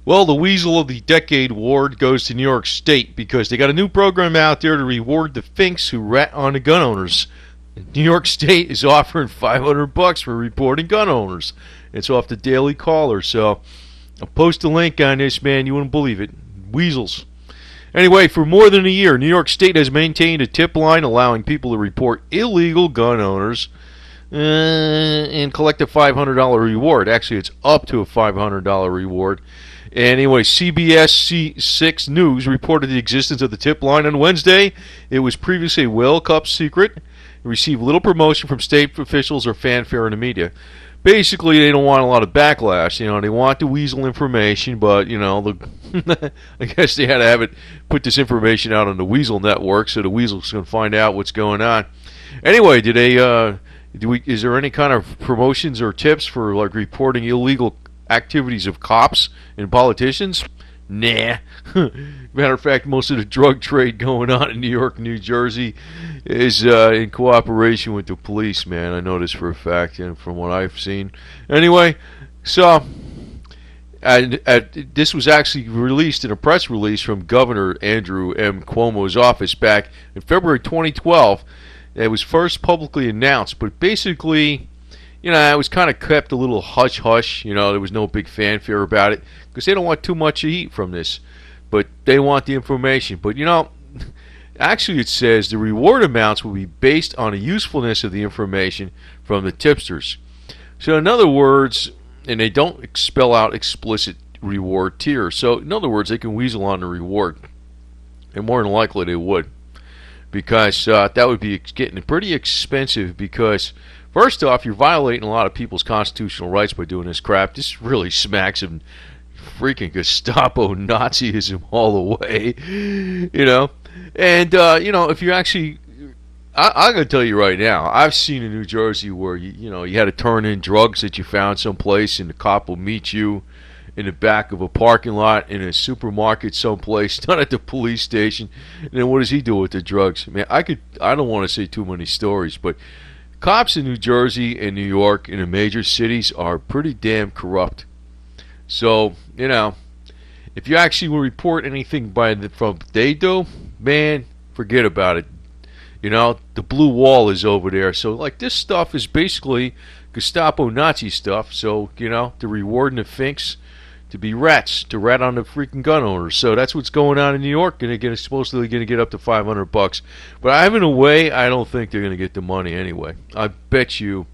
Well, the Weasel of the Decade award goes to New York State because they got a new program out there to reward the Finks who rat on the gun owners. New York State is offering $500 for reporting gun owners. It's off the Daily Caller, so I'll post a link on this, man. You wouldn't believe it. Weasels. Anyway, for more than a year, New York State has maintained a tip line allowing people to report illegal gun owners and collect a $500 reward. Actually, it's up to a $500 reward. Anyway, CBS 6 News reported the existence of the tip line on Wednesday. It was previously a well-kept secret. It received little promotion from state officials or fanfare in the media. Basically, they don't want a lot of backlash. They want the weasel information, but I guess they had to have it put this information out on the Weasel Network, so the weasels can find out what's going on. Anyway, is there any kind of promotions or tips for like reporting illegal activities of cops and politicians? Nah. Matter of fact, most of the drug trade going on in New York and New Jersey is in cooperation with the police, man. I know this for a fact, and from what I've seen. Anyway, so this was actually released in a press release from Governor Andrew M. Cuomo's office back in February 2012. It was first publicly announced, but basically, it was kind of kept a little hush-hush. There was no big fanfare about it because they don't want too much to eat from this. But they want the information. But, actually it says the reward amounts will be based on the usefulness of the information from the tipsters. So, in other words, and they don't spell out explicit reward tier. So, in other words, they can weasel on the reward. And more than likely they would. Because that would be getting pretty expensive because... First off, you're violating a lot of people's constitutional rights by doing this crap. This really smacks of freaking Gestapo Nazism all the way, And, if you actually... I'm going to tell you right now, I've seen in New Jersey where, you had to turn in drugs that you found someplace and the cop will meet you in the back of a parking lot in a supermarket someplace, not at the police station. And then what does he do with the drugs? Man, I don't want to say too many stories, but... Cops in New Jersey and New York in the major cities are pretty damn corrupt. So, if you actually will report anything from they do, man, forget about it. The blue wall is over there. So, like, this stuff is basically Gestapo Nazi stuff. So, they're rewarding the Finks to be rats, to rat on the freaking gun owners. So that's what's going on in New York, and they're supposedly going to get up to $500. But in a way, I don't think they're going to get the money anyway. I bet you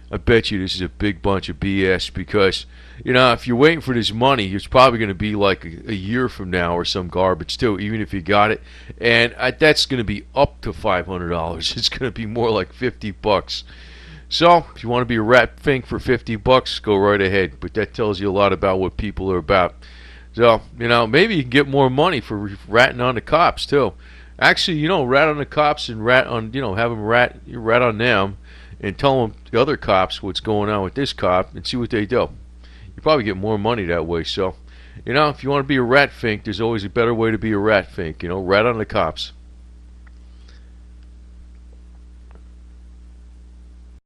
this is a big bunch of BS because, if you're waiting for this money, it's probably going to be like a year from now or some garbage too, even if you got it. And that's going to be up to $500. It's going to be more like $50. So, if you want to be a rat fink for $50, go right ahead. But that tells you a lot about what people are about. So, maybe you can get more money for ratting on the cops, too. Actually, rat on the cops and rat on, have them rat on them and tell them, the other cops, what's going on with this cop and see what they do. You probably get more money that way. So, if you want to be a rat fink, there's always a better way to be a rat fink. Rat on the cops.